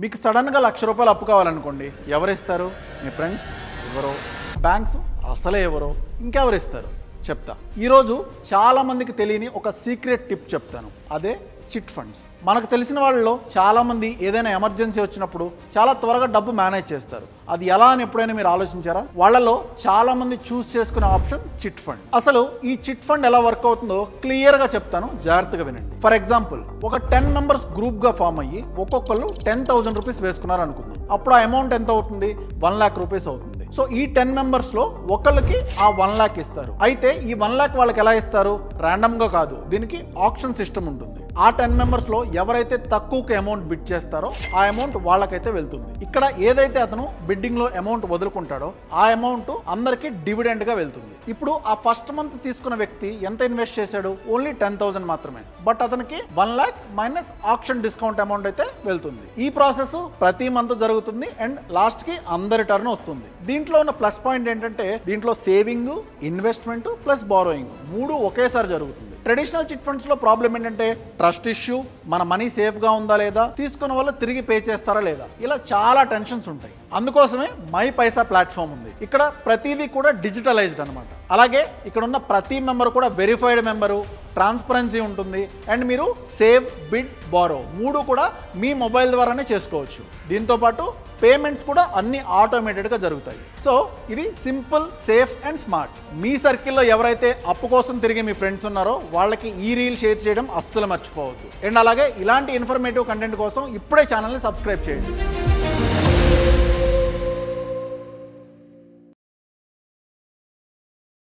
మీకు సడన్గా ₹1,00,000 అప్పు కావాలనుకోండి, ఎవరిస్తారు? మీ ఫ్రెండ్స్ ఎవరో, బ్యాంక్స్ అసలే ఎవరో, ఇంకెవరు ఇస్తారు చెప్తా. ఈరోజు చాలామందికి తెలియని ఒక సీక్రెట్ టిప్ చెప్తాను, అదే చిట్ ఫండ్స్. మనకు తెలిసిన వాళ్ళలో చాలామంది ఏదైనా ఎమర్జెన్సీ వచ్చినప్పుడు చాలా త్వరగా డబ్బు మేనేజ్ చేస్తారు. అది ఎలా అని ఎప్పుడైనా మీరు ఆలోచించారా? వాళ్ళలో చాలామంది చూస్ చేసుకునే ఆప్షన్ చిట్ ఫండ్. అసలు ఈ చిట్ ఫండ్ ఎలా వర్క్ అవుతుందో క్లియర్గా చెప్తాను, జాగ్రత్తగా వినండి. ఫర్ ఎగ్జాంపుల్, ఒక 10 మెంబర్స్ గ్రూప్గా ఫామ్ అయ్యి ఒక్కొక్కరు ₹10,000 వేసుకున్నారు అనుకుందాం. అప్పుడు ఆ అమౌంట్ ఎంత అవుతుంది? ₹1,00,000 అవుతుంది. సో ఈ 10 మెంబర్స్లో ఒకళ్ళకి ఆ 1,00,000 ఇస్తారు. అయితే ఈ 1,00,000 వాళ్ళకి ఎలా ఇస్తారు? ర్యాండమ్గా కాదు, దీనికి ఆప్షన్ సిస్టమ్ ఉంటుంది. ఆ 10 మెంబర్స్లో ఎవరైతే తక్కువకి అమౌంట్ బిడ్ చేస్తారో ఆ అమౌంట్ వాళ్ళకైతే వెళ్తుంది. ఇక్కడ ఏదైతే అతను బిడ్డింగ్లో అమౌంట్ వదులుకుంటాడో ఆ అమౌంట్ అందరికీ డివిడెండ్గా వెళ్తుంది. ఇప్పుడు ఆ ఫస్ట్ మంత్ తీసుకున్న వ్యక్తి ఎంత ఇన్వెస్ట్ చేశాడు? ఓన్లీ 10,000 మాత్రమే. బట్ అతనికి 1,00,000 మైనస్ ఆప్షన్ డిస్కౌంట్ అమౌంట్ అయితే వెళ్తుంది. ఈ ప్రాసెస్ ప్రతి మంత్ జరుగుతుంది అండ్ లాస్ట్కి అందరి టర్న్ వస్తుంది. దీంట్లో ఉన్న ప్లస్ పాయింట్ ఏంటంటే దీంట్లో సేవింగ్, ఇన్వెస్ట్మెంట్ ప్లస్ బారోయింగ్ 3 ఒకేసారి జరుగుతుంది. ట్రెడిషనల్ చిట్ ఫండ్స్ లో ప్రాబ్లం ఏంటంటే ట్రస్ట్ ఇష్యూ, మన మనీ సేఫ్ గా ఉందా లేదా, తీసుకున్న వాళ్ళు తిరిగి పే చేస్తారా లేదా, ఇలా చాలా టెన్షన్స్ ఉంటాయి. అందుకోసమే మై పైసా ప్లాట్ఫామ్ ఉంది. ఇక్కడ ప్రతిదీ కూడా డిజిటలైజ్డ్ అనమాట. అలాగే ఇక్కడ ఉన్న ప్రతి మెంబర్ కూడా వెరిఫైడ్ మెంబరు, ట్రాన్స్పరెన్సీ ఉంటుంది అండ్ మీరు సేవ్, బిడ్, బారో 3 కూడా మీ మొబైల్ ద్వారానే చేసుకోవచ్చు. దీంతోపాటు పేమెంట్స్ కూడా అన్ని ఆటోమేటెడ్గా జరుగుతాయి. సో ఇది సింపుల్, సేఫ్ అండ్ స్మార్ట్. మీ సర్కిల్లో ఎవరైతే అప్పు కోసం తిరిగి మీ ఫ్రెండ్స్ ఉన్నారో వాళ్ళకి ఈ రీల్ షేర్ చేయడం అస్సలు మర్చిపోవద్దు. అండ్ అలాగే ఇలాంటి ఇన్ఫర్మేటివ్ కంటెంట్ కోసం ఇప్పుడే ఛానల్ని సబ్స్క్రైబ్ చేయండి.